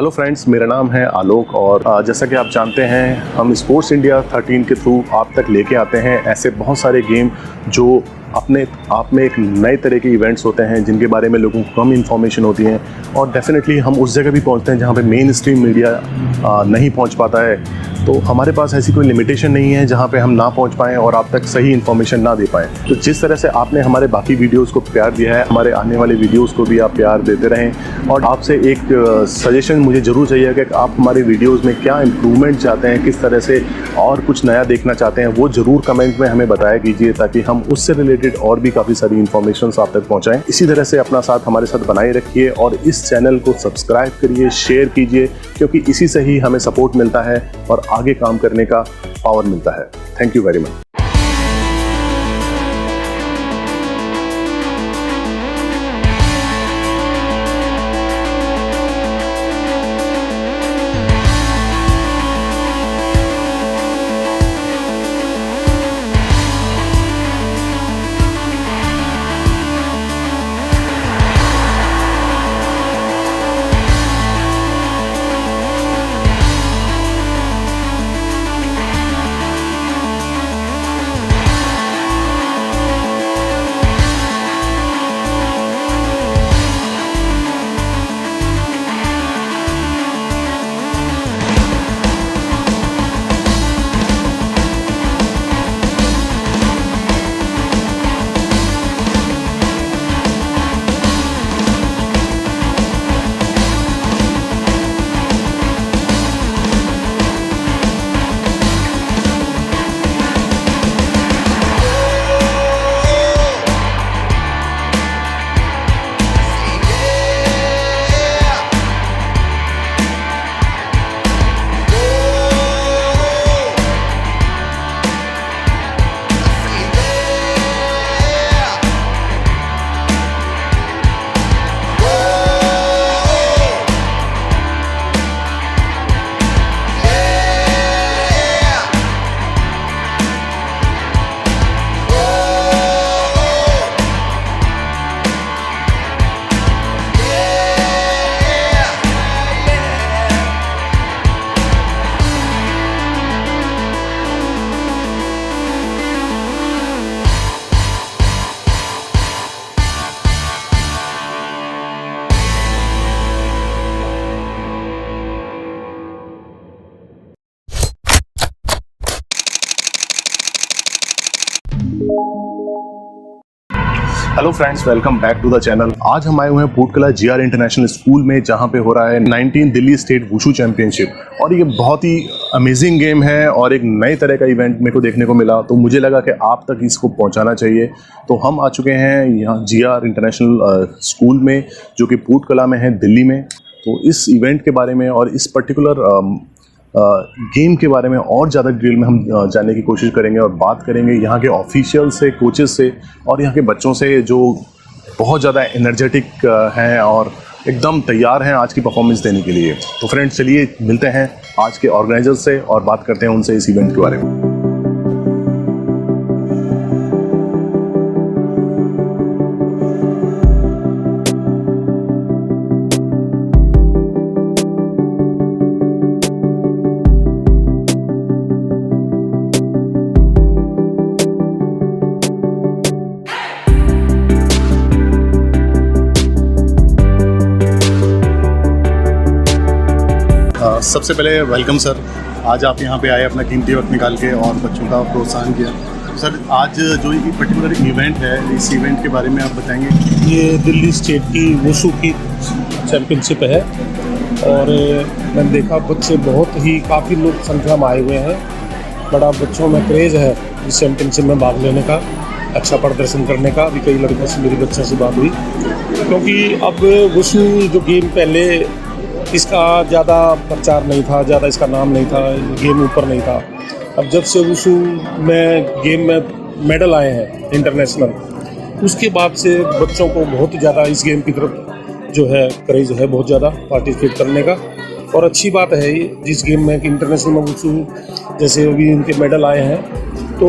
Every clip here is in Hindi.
हेलो फ्रेंड्स, मेरा नाम है आलोक और जैसा कि आप जानते हैं हम स्पोर्ट्स इंडिया 13 के थ्रू आप तक लेके आते हैं ऐसे बहुत सारे गेम जो अपने आप में एक नए तरह के इवेंट्स होते हैं जिनके बारे में लोगों को कम इन्फॉर्मेशन होती है और डेफिनेटली हम उस जगह भी पहुंचते हैं जहां पे मेन स्ट्रीम मीडिया नहीं पहुंच पाता है। तो हमारे पास ऐसी कोई लिमिटेशन नहीं है जहां पे हम ना पहुंच पाएँ और आप तक सही इन्फॉर्मेशन ना दे पाएँ। तो जिस तरह से आपने हमारे बाकी वीडियोज़ को प्यार दिया है, हमारे आने वाले वीडियोज़ को भी आप प्यार देते रहें। और आपसे एक सजेशन मुझे ज़रूर चाहिए कि आप हमारे वीडियोज़ में क्या इम्प्रूवमेंट चाहते हैं, किस तरह से और कुछ नया देखना चाहते हैं, वो ज़रूर कमेंट में हमें बताया कीजिए ताकि हम उससे रिलेटेड और भी काफ़ी सारी इन्फॉर्मेशन आप तक पहुँचाएँ। इसी तरह से अपना साथ हमारे साथ बनाए रखिए और इस चैनल को सब्सक्राइब करिए, शेयर कीजिए, क्योंकि इसी से ही हमें सपोर्ट मिलता है और आगे काम करने का पावर मिलता है। Thank you very much. Hello friends, welcome back to the channel. आज हम आए हुए हैं पूटकला जीआर इंटरनेशनल स्कूल में जहां पे हो रहा है 19 दिल्ली स्टेट वुशु चैंपियनशिप और ये बहुत ही अमेजिंग गेम है और एक नए तरह का इवेंट मेरे को देखने को मिला, तो मुझे लगा कि आप तक इसको पहुंचाना चाहिए। तो हम आ चुके हैं यहाँ जीआर इंटरनेशनल स्कूल में जो कि पूटकला में है, दिल्ली में। तो इस इवेंट के बारे में और इस पर्टिकुलर गेम के बारे में और ज़्यादा डिटेल में हम जानने की कोशिश करेंगे और बात करेंगे यहाँ के ऑफिशियल से, कोचेस से और यहाँ के बच्चों से जो बहुत ज़्यादा एनर्जेटिक हैं और एकदम तैयार हैं आज की परफॉर्मेंस देने के लिए। तो फ्रेंड्स, चलिए मिलते हैं आज के ऑर्गेनाइजर्स से और बात करते हैं उनसे इस इवेंट के बारे में। सबसे पहले वेलकम सर, आज आप यहाँ पे आए अपना कीमती वक्त निकाल के और बच्चों का प्रोत्साहन किया। सर, आज जो ये पर्टिकुलर इवेंट है, इस इवेंट के बारे में आप बताएंगे। ये दिल्ली स्टेट की वुशु की चैम्पियनशिप है और मैंने देखा बच्चे बहुत ही काफ़ी लोग संख्या में आए हुए हैं। बड़ा बच्चों में क्रेज़ है इस चैम्पियनशिप में भाग लेने का, अच्छा प्रदर्शन करने का। अभी कई लड़कों से मेरी बच्चों से बात हुई, क्योंकि अब वुशु जो गेम पहले इसका ज़्यादा प्रचार नहीं था, ज़्यादा इसका नाम नहीं था, गेम ऊपर नहीं था। अब जब से वुशु में गेम में मेडल आए हैं इंटरनेशनल, उसके बाद से बच्चों को बहुत ज़्यादा इस गेम की तरफ जो है क्रेज़ है, बहुत ज़्यादा पार्टिसिपेट करने का। और अच्छी बात है ये जिस गेम में कि इंटरनेशनल में वुशु जैसे अभी इनके मेडल आए हैं, तो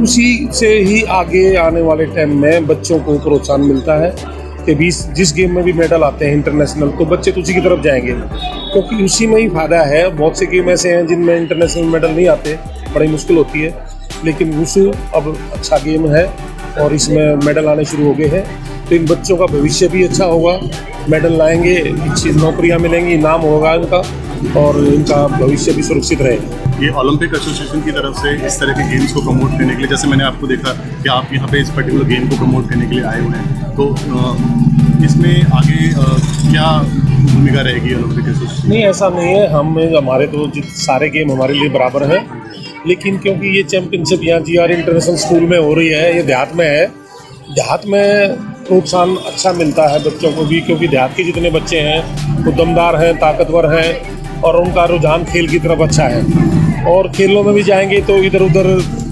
उसी से ही आगे आने वाले टाइम में बच्चों को प्रोत्साहन मिलता है कि जिस गेम में भी मेडल आते हैं इंटरनेशनल, तो बच्चे तो उसी की तरफ जाएंगे, क्योंकि उसी में ही फ़ायदा है। बहुत से गेम ऐसे हैं जिनमें इंटरनेशनल मेडल नहीं आते, बड़ी मुश्किल होती है, लेकिन वुशु अब अच्छा गेम है और इसमें मेडल आने शुरू हो गए हैं। तो इन बच्चों का भविष्य भी अच्छा होगा, मेडल लाएंगे, अच्छी नौकरियां मिलेंगी, नाम होगा इनका और इनका भविष्य भी सुरक्षित रहेगा। ये ओलंपिक एसोसिएशन की तरफ से इस तरह के गेम्स को प्रमोट करने के लिए, जैसे मैंने आपको देखा कि आप यहाँ पे इस पर्टिकुलर गेम को प्रमोट करने के लिए आए हुए हैं, तो इसमें आगे क्या भूमिका रहेगी ओलंपिक एसोसिएशन? नहीं, ऐसा नहीं है, हमारे तो सारे गेम हमारे लिए बराबर हैं, लेकिन क्योंकि ये चैम्पियनशिप यहाँ GR इंटरनेशनल स्कूल में हो रही है, ये देहात में है, देहात में प्रोत्साहन अच्छा मिलता है बच्चों को भी, क्योंकि देहात के जितने बच्चे हैं वो दमदार हैं, ताकतवर हैं और उनका रुझान खेल की तरफ अच्छा है। और खेलों में भी जाएंगे तो इधर उधर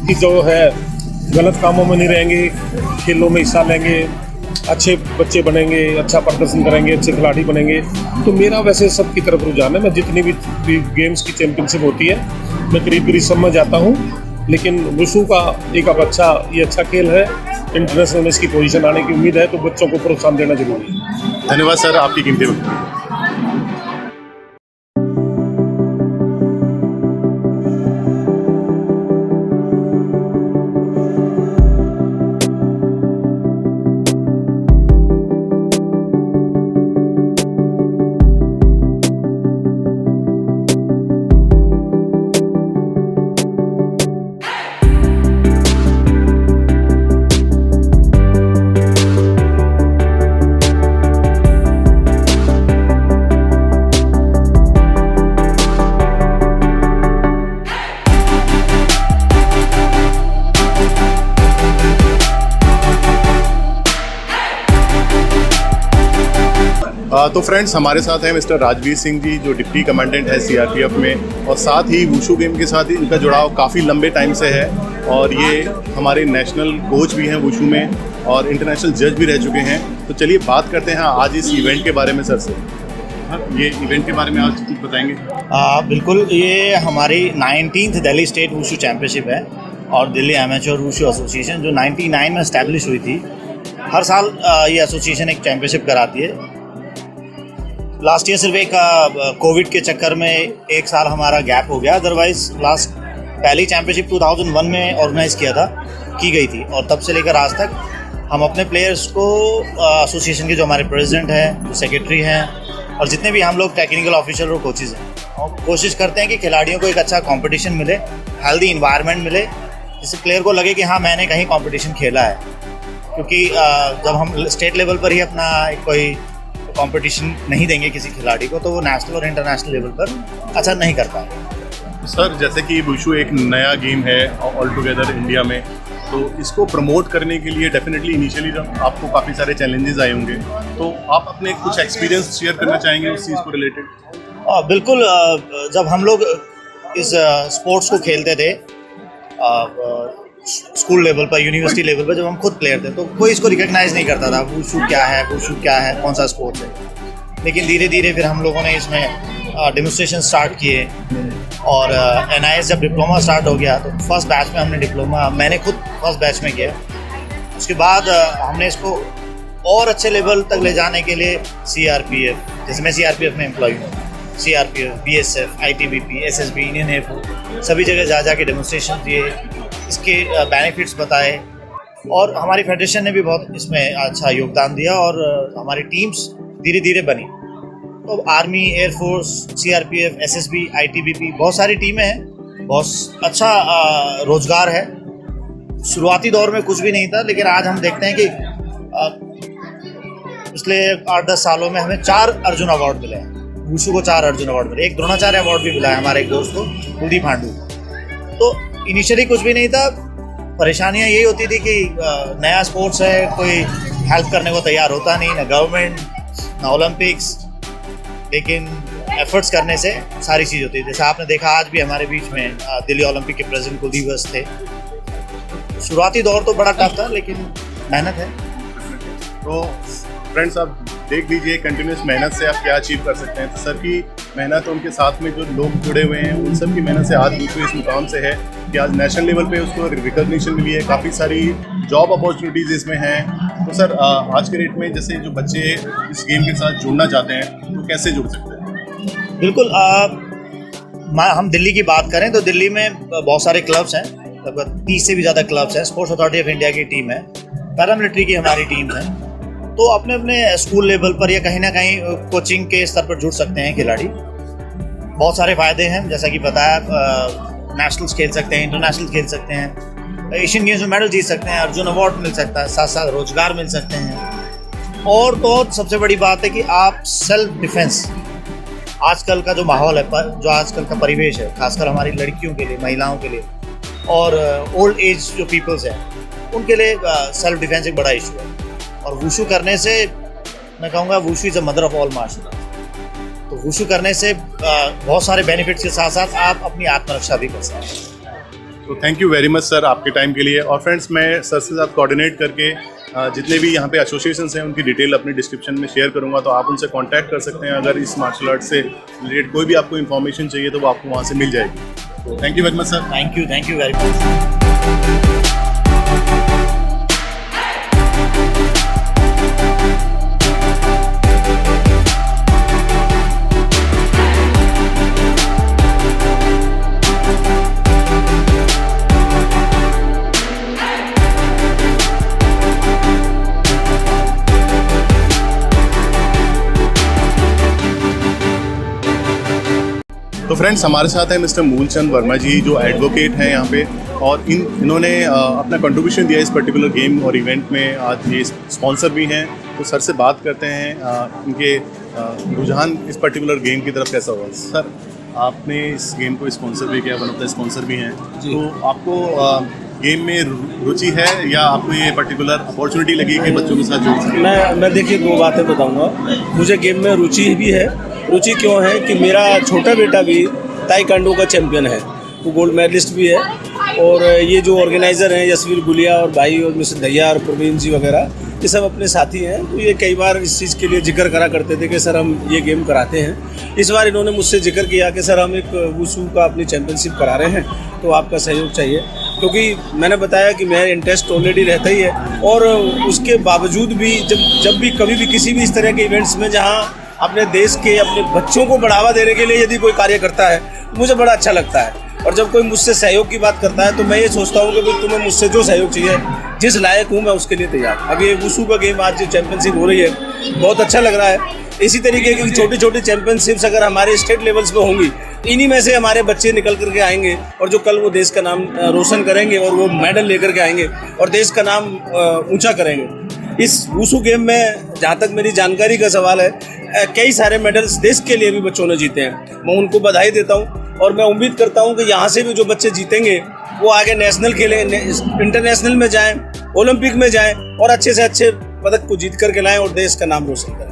की जो है गलत कामों में नहीं रहेंगे, खेलों में हिस्सा लेंगे, अच्छे बच्चे बनेंगे, अच्छा प्रदर्शन करेंगे, अच्छे खिलाड़ी बनेंगे। तो मेरा वैसे सब की तरफ रुझान है। मैं जितनी भी गेम्स की चैम्पियनशिप होती है मैं करीब सब में जाता हूँ, लेकिन वुशु का एक अब ये अच्छा खेल है, इंटरनेशनल में इसकी पोजीशन आने की उम्मीद है, तो बच्चों को प्रोत्साहन देना जरूरी है। धन्यवाद सर, आपकी कीमती वक्त। तो फ्रेंड्स, हमारे साथ हैं मिस्टर राजवीर सिंह जी, जो डिप्टी कमांडेंट है CRPF में, और साथ ही वुशु गेम के साथ ही इनका जुड़ाव काफ़ी लंबे टाइम से है, और ये हमारे नेशनल कोच भी हैं वुशु में और इंटरनेशनल जज भी रह चुके हैं। तो चलिए बात करते हैं आज इस इवेंट के बारे में सर से। ये इवेंट के बारे में आज कुछ बताएंगे? बिल्कुल, ये हमारी 19th Delhi state wushu championship है और दिल्ली एमेच्योर वुशु एसोसिएशन जो 99 में इस्टेब्लिश हुई थी। हर साल ये एसोसिएशन एक चैम्पियनशिप कराती है। लास्ट ईयर सिर्फ एक कोविड के चक्कर में एक साल हमारा गैप हो गया, अदरवाइज पहली चैम्पियनशिप 2001 में ऑर्गेनाइज की गई थी, और तब से लेकर आज तक हम अपने प्लेयर्स को एसोसिएशन के जो हमारे प्रेसिडेंट हैं, जो सेक्रेटरी हैं और जितने भी हम लोग टेक्निकल ऑफिसर और कोचेज़ हैं, और कोशिश करते हैं कि खिलाड़ियों को एक अच्छा कंपटीशन मिले, हेल्दी इन्वायरमेंट मिले, जिससे प्लेयर को लगे कि हाँ मैंने कहीं कंपटीशन खेला है। क्योंकि जब हम स्टेट लेवल पर ही अपना कोई कंपटीशन नहीं देंगे किसी खिलाड़ी को, तो वो नेशनल और इंटरनेशनल लेवल पर अच्छा नहीं कर पाएगा। सर, जैसे कि वुशु एक नया गेम है ऑल टुगेदर इंडिया में, तो इसको प्रमोट करने के लिए डेफिनेटली इनिशियली जब आपको काफ़ी सारे चैलेंजेस आए होंगे, तो आप अपने कुछ एक्सपीरियंस शेयर करना चाहेंगे उस चीज़ को रिलेटेड? बिल्कुल, जब हम लोग इस स्पोर्ट्स को खेलते थे स्कूल लेवल पर, यूनिवर्सिटी लेवल पर, जब हम खुद प्लेयर थे तो कोई इसको रिकग्नाइज़ नहीं करता था, वुशु क्या है, कौन सा स्पोर्ट्स है। लेकिन धीरे धीरे फिर हम लोगों ने इसमें डेमोन्स्ट्रेशन स्टार्ट किए, और NIS जब डिप्लोमा स्टार्ट हो गया तो फर्स्ट बैच में हमने डिप्लोमा, मैंने खुद फर्स्ट बैच में किया। उसके बाद हमने इसको और अच्छे लेवल तक ले जाने के लिए CRPF, जैसे मैं CRPF में एम्प्लॉय हूँ, CRPF, BSF, ITBP, SSB, Indian air force, सभी जगह जा के डेमोन्स्ट्रेशन दिए, इसके बेनिफिट्स बताए, और हमारी फेडरेशन ने भी बहुत इसमें अच्छा योगदान दिया, और हमारी टीम्स धीरे धीरे बनी। तो army, air force, CRPF, SSB, ITBP, बहुत सारी टीमें हैं, बहुत अच्छा रोजगार है। शुरुआती दौर में कुछ भी नहीं था, लेकिन आज हम देखते हैं कि पिछले 8-10 सालों में हमें 4 अर्जुन अवार्ड मिले हैं। वुशु को 4 अर्जुन अवार्ड मिले, एक द्रोणाचार्य अवार्ड भी मिला है हमारे एक दोस्त को, कुलदीप हांडू। तो इनिशियली कुछ भी नहीं था, परेशानियां यही होती थी कि नया स्पोर्ट्स है, कोई हेल्प करने को तैयार होता नहीं, ना गवर्नमेंट ना ओलंपिक्स, लेकिन एफर्ट्स करने से सारी चीज़ होती है। जैसे आपने देखा आज भी हमारे बीच में दिल्ली ओलंपिक के प्रेसिडेंट कुलदीप वस्त थे। शुरुआती दौर तो बड़ा टफ था, लेकिन मेहनत है। तो फ्रेंड्स, आप देख लीजिए कंटिन्यूस मेहनत से आप क्या अचीव कर सकते हैं। तो सर की मेहनत, उनके साथ में जो लोग जुड़े हुए हैं, उन सब की मेहनत से आज वुशु इस मुकाम से है कि आज नेशनल लेवल पे उसको रिकॉग्निशन मिली है, काफ़ी सारी जॉब अपॉर्चुनिटीज़ इसमें हैं। तो सर आज के डेट में जैसे जो बच्चे इस गेम के साथ जुड़ना चाहते हैं तो कैसे जुड़ सकते हैं? बिल्कुल। हम दिल्ली की बात करें तो दिल्ली में बहुत सारे क्लब्स हैं, लगभग 30 से भी ज़्यादा क्लब्स हैं। स्पोर्ट्स अथॉरिटी ऑफ इंडिया की टीम है, पैरामिलिट्री की हमारी टीम है। तो अपने अपने स्कूल लेवल पर या कहीं ना कहीं कोचिंग के स्तर पर जुड़ सकते हैं खिलाड़ी। बहुत सारे फ़ायदे हैं, जैसा कि बताया, नेशनल्स खेल सकते हैं, इंटरनेशनल खेल सकते हैं, एशियन गेम्स में मेडल जीत सकते हैं, अर्जुन अवार्ड मिल सकता है, साथ साथ रोजगार मिल सकते हैं। और तो सबसे बड़ी बात है कि आप सेल्फ डिफेंस, आजकल का जो माहौल है, जो आजकल का परिवेश है, खासकर हमारी लड़कियों के लिए, महिलाओं के लिए और ओल्ड एज जो पीपल्स हैं उनके लिए सेल्फ डिफेंस एक बड़ा इशू है। और वुशु करने से मैं कहूँगा wushu is a mother of all martial art. तो वुशु करने से बहुत सारे बेनिफिट्स के साथ साथ आप अपनी आत्मरक्षा भी कर सकते हैं। तो thank you very much sir आपके टाइम के लिए। और फ्रेंड्स, मैं सर से साथ कोऑर्डिनेट करके जितने भी यहाँ पे एसोसिएशंस हैं उनकी डिटेल अपनी डिस्क्रिप्शन में शेयर करूँगा, तो आप उनसे कांटेक्ट कर सकते हैं। अगर इस मार्शल आर्ट से रिलेटेड कोई भी आपको इन्फॉर्मेशन चाहिए तो वो आपको वहाँ से मिल जाएगी। तो thank you very much sir. Thank you very much. तो फ्रेंड्स, हमारे साथ है मिस्टर मूलचंद वर्मा जी, जो एडवोकेट हैं यहाँ पे, और इन्होंने अपना कंट्रीब्यूशन दिया इस पर्टिकुलर गेम और इवेंट में। आज ये स्पॉन्सर भी हैं। तो सर से बात करते हैं इनके रुझान इस पर्टिकुलर गेम की तरफ कैसा हुआ। सर, आपने इस गेम को स्पॉन्सर भी किया, वन ऑफ द स्पॉन्सर भी हैं, तो आपको गेम में रुचि है या आपको ये पर्टिकुलर अपॉर्चुनिटी लगी कि बच्चों के साथ जुड़ सकें? मैं देखिए 2 बातें बताऊंगा। मुझे गेम में रुचि भी है। रुचि क्यों है कि मेरा छोटा बेटा भी ताइक्वांडो का चैम्पियन है, वो गोल्ड मेडलिस्ट भी है। और ये जो ऑर्गेनाइज़र हैं यशवीर गुलिया और भाई और मिस्टर दहिया और प्रवीण जी वगैरह, ये सब अपने साथी हैं। तो ये कई बार इस चीज़ के लिए जिक्र करा करते थे कि सर हम ये गेम कराते हैं। इस बार इन्होंने मुझसे जिक्र किया कि सर हम एक वुशु का अपनी चैम्पियनशिप करा रहे हैं, तो आपका सहयोग चाहिए। क्योंकि मैंने बताया कि मेरा इंटरेस्ट ऑलरेडी रहता ही है, और उसके बावजूद भी जब भी कभी भी किसी भी इस तरह के इवेंट्स में जहाँ अपने देश के, अपने बच्चों को बढ़ावा देने के लिए यदि कोई कार्य करता है, मुझे बड़ा अच्छा लगता है। और जब कोई मुझसे सहयोग की बात करता है तो मैं ये सोचता हूँ कि भाई तुम्हें मुझसे जो सहयोग चाहिए, जिस लायक हूँ मैं उसके लिए तैयार। अब ये वुशु का गेम आज जो चैंपियनशिप हो रही है, बहुत अच्छा लग रहा है। इसी तरीके की छोटी छोटी चैंपियनशिप्स अगर हमारे स्टेट लेवल्स पे होंगी, इन्हीं में से हमारे बच्चे निकल करके आएंगे और जो कल वो देश का नाम रोशन करेंगे और वो मेडल लेकर के आएंगे और देश का नाम ऊंचा करेंगे। इस वुशु गेम में जहाँ तक मेरी जानकारी का सवाल है, कई सारे मेडल्स देश के लिए भी बच्चों ने जीते हैं। मैं उनको बधाई देता हूँ और मैं उम्मीद करता हूँ कि यहाँ से भी जो बच्चे जीतेंगे वो आगे नेशनल खेलें, इंटरनेशनल में जाएं, ओलंपिक में जाएं और अच्छे से अच्छे पदक को जीत करके लाएं और देश का नाम रोशन करें।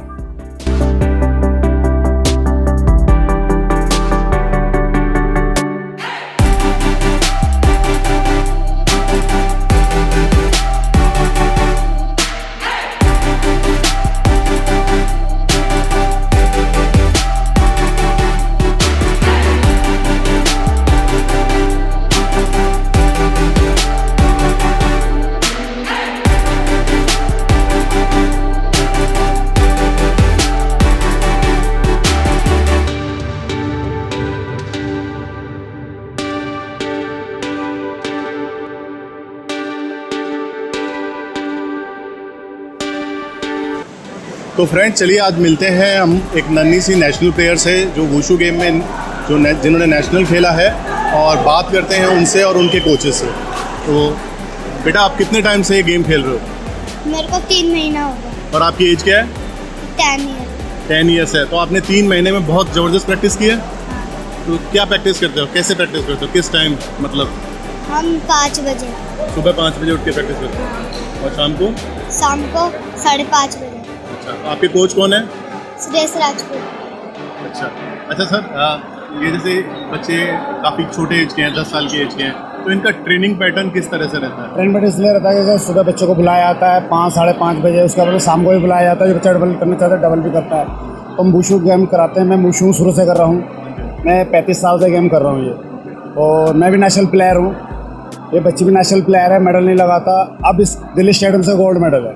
तो फ्रेंड्स, चलिए आज मिलते हैं हम एक नन्ही सी नेशनल प्लेयर से जो वुशु गेम में जिन्होंने नेशनल खेला है, और बात करते हैं उनसे और उनके कोचेस से। तो बेटा, आप कितने टाइम से ये गेम खेल रहे हो? मेरे को 3 महीना हो गया। और आपकी एज क्या है? 10 ईयर। 10 ईयर्स है। तो आपने 3 महीने में बहुत ज़बरदस्त प्रैक्टिस की है। तो क्या प्रैक्टिस करते हो, कैसे प्रैक्टिस करते हो, किस टाइम? मतलब हम 5 बजे, सुबह 5 बजे उठ के प्रैक्टिस करते हो और शाम को? शाम को 5:30 बजे। अच्छा, आपके कोच कौन है? सुरेश राजपूत। अच्छा सर, ये जैसे बच्चे काफ़ी छोटे एज के हैं, 10 साल की एज के हैं, तो इनका ट्रेनिंग पैटर्न किस तरह से रहता है? ट्रेनिंग पैटर्न इसलिए रहता है कि सुबह बच्चों को बुलाया जाता है 5 साढ़े 5 बजे, उसके बाद शाम को भी बुलाया जाता है। जो बच्चा डबल करना चाहता है डबल भी करता है। तो हम वुशु गेम कराते हैं। मैं वुशु शुरू से कर रहा हूँ। मैं 35 साल से गेम कर रहा हूँ ये, और मैं भी नेशनल प्लेयर हूँ। ये बच्ची भी नेशनल प्लेयर है, मेडल नहीं लगाता। अब इस दिल्ली स्टेडियम से गोल्ड मेडल है।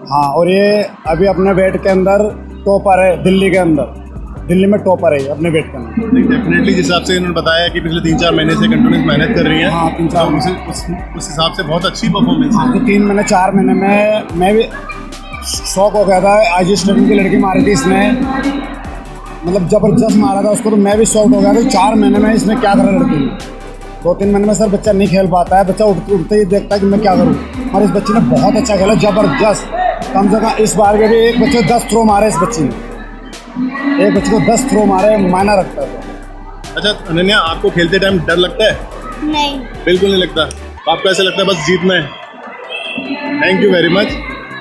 हाँ, और ये अभी अपने वेट के अंदर टॉपर है दिल्ली के अंदर। दिल्ली में टॉपर है ये अपने वेट के अंदर। डेफिनेटली जिस हिसाब से इन्होंने बताया कि पिछले 3-4 महीने से कंटिन्यूस मेहनत कर रही है। हाँ, 3-4 तो उस हिसाब से बहुत अच्छी परफॉर्मेंस है। तो 3 महीने 4 महीने में मैं भी शौक हो गया था। आज इस टाइम की लड़की मारी थी इसने, मतलब ज़बरदस्त मारा था उसको, तो मैं भी शौक हो गया था 4 महीने में इसने क्या करा लड़की ने। 2-3 महीने में सर बच्चा नहीं खेल पाता है, बच्चा उठते ही देखता है कि मैं क्या करूँ, और इस बच्चे ने बहुत अच्छा खेला, ज़बरदस्त। कम से कम इस बार के भी एक बच्चे 10 थ्रो मारे इस बच्चे ने, एक बच्चे को 10 थ्रो मारे, मायना रखता है। अच्छा अनन्या, आपको खेलते टाइम डर लगता है? नहीं। बिल्कुल नहीं लगता। आपको ऐसा लगता है बस जीतना है? Thank you very much.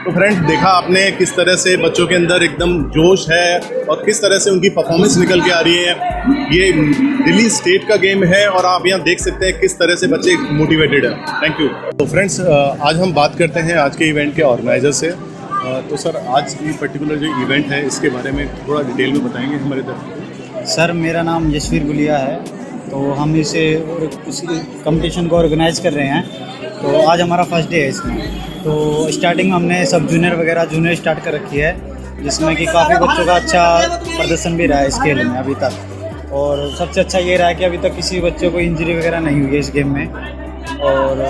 तो फ्रेंड्स, देखा आपने किस तरह से बच्चों के अंदर एकदम जोश है और किस तरह से उनकी परफॉर्मेंस निकल के आ रही है। ये दिल्ली स्टेट का गेम है और आप यहाँ देख सकते हैं किस तरह से बच्चे मोटिवेटेड हैं। Thank you. तो फ्रेंड्स, आज हम बात करते हैं आज के इवेंट के ऑर्गेनाइजर से। तो सर, आज ये पर्टिकुलर जो इवेंट है इसके बारे में थोड़ा डिटेल में बताएंगे हमारे तरफ? सर, मेरा नाम यशवीर गुलिया है। तो हम इसे कंपटीशन को ऑर्गेनाइज कर रहे हैं। तो आज हमारा फर्स्ट डे है इसमें। तो स्टार्टिंग में हमने सब जूनियर वगैरह जूनियर स्टार्ट कर रखी है, जिसमें कि काफ़ी बच्चों का अच्छा प्रदर्शन भी रहा है इस खेल में अभी तक। और सबसे अच्छा ये रहा है कि अभी तक किसी बच्चों को इंजरी वगैरह नहीं हुई है इस गेम में। और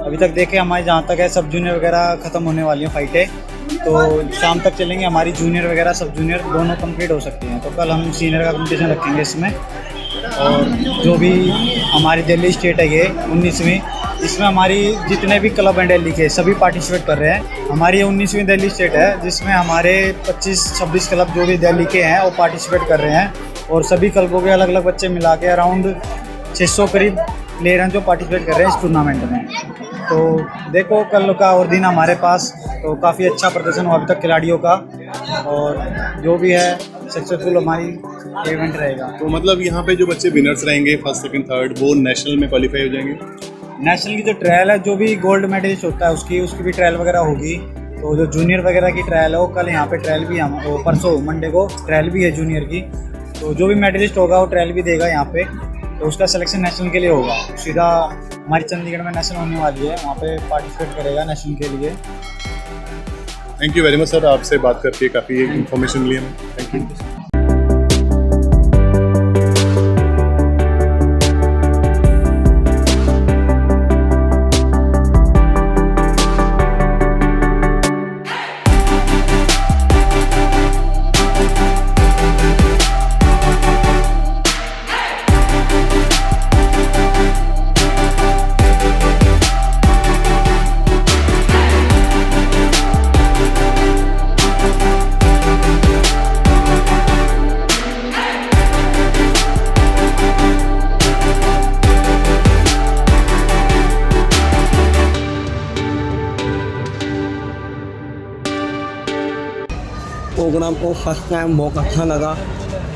अभी तक देखें, हमारी जहाँ तक है सब जूनियर वगैरह ख़त्म होने वाली हैं फाइटें, तो शाम तक चलेंगे। हमारी जूनियर वगैरह सब जूनियर दोनों कंप्लीट हो सकती हैं। तो कल हम सीनियर का कंपटीशन रखेंगे इसमें। और जो भी हमारी दिल्ली स्टेट है ये 19वीं, इसमें हमारी जितने भी क्लब हैं दिल्ली के सभी पार्टिसिपेट कर रहे हैं। हमारी ये 19वीं दिल्ली स्टेट है, जिसमें हमारे 25-26 क्लब जो भी दिल्ली के हैं वो पार्टिसिपेट कर रहे हैं। और सभी क्लबों के अलग अलग बच्चे मिला के अराउंड 600 करीब प्लेयर हैं जो पार्टिसिपेट कर रहे हैं इस टूर्नामेंट में। तो देखो, कल का और दिन हमारे पास, तो काफ़ी अच्छा प्रदर्शन हुआ अभी तक खिलाड़ियों का, और जो भी है सक्सेसफुल हमारी इवेंट रहेगा। तो मतलब यहाँ पे जो बच्चे विनर्स रहेंगे फर्स्ट सेकंड थर्ड, वो नेशनल में क्वालिफाई हो जाएंगे? नेशनल की जो ट्रायल है, जो भी गोल्ड मेडलिस्ट होता है उसकी भी ट्रायल वगैरह होगी। तो जो जूनियर वगैरह की ट्रायल है वो कल यहाँ पे ट्रायल भी, हम परसों मंडे को ट्रायल भी है जूनियर की। तो जो भी मेडलिस्ट होगा वो ट्रायल भी देगा यहाँ पे, तो उसका सिलेक्शन नेशनल के लिए होगा। सीधा हमारी चंडीगढ़ में नेशनल होने वाली है, वहाँ पे पार्टिसिपेट करेगा नेशनल के लिए। Thank you very much sir, आपसे बात करके काफ़ी इन्फॉर्मेशन मिली हमें। Thank you. प्रोग्राम को फर्स्ट टाइम बहुत अच्छा लगा,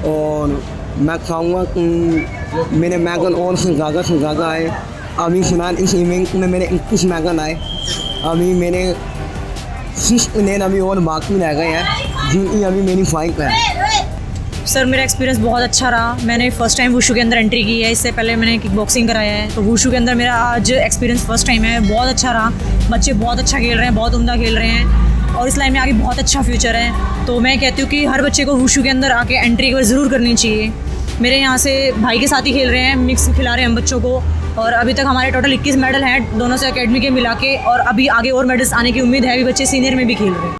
और मैं चाहूँगा कि मेरे मैगन और से ज़्यादा आए। अभी फिलहाल इस इवेंट में मेरे 21 मैगन आए। अभी मेरे 6 प्लेयर अभी और बाकी रह गए हैं, जिनकी अभी मेरी फाइट है। सर, मेरा एक्सपीरियंस बहुत अच्छा रहा। मैंने फ़र्स्ट टाइम वुशु के अंदर एंट्री की है, इससे पहले मैंने किक बॉक्सिंग कराया है। तो वुशु के अंदर मेरा आज एक्सपीरियंस फ़र्स्ट टाइम है, बहुत अच्छा रहा। बच्चे बहुत अच्छा खेल रहे हैं, बहुत उम्दा खेल रहे हैं, और इस लाइन में आगे बहुत अच्छा फ्यूचर है। तो मैं कहती हूँ कि हर बच्चे को वुशु के अंदर आके एंट्री एक बार ज़रूर करनी चाहिए। मेरे यहाँ से भाई के साथ ही खेल रहे हैं, मिक्स खिला रहे हैं हम बच्चों को, और अभी तक हमारे टोटल 21 मेडल हैं दोनों से एकेडमी के मिला के, और अभी आगे और मेडल्स आने की उम्मीद है। अभी बच्चे सीनियर में भी खेल रहे हैं।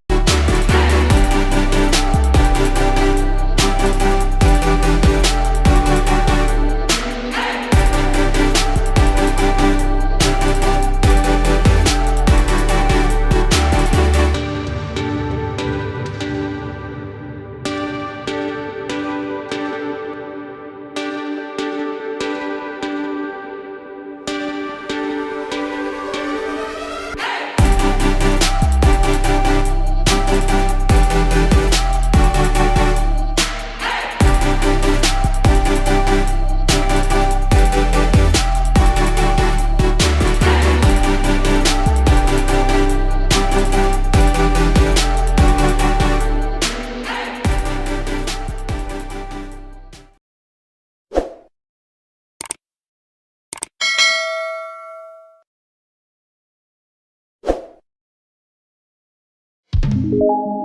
है।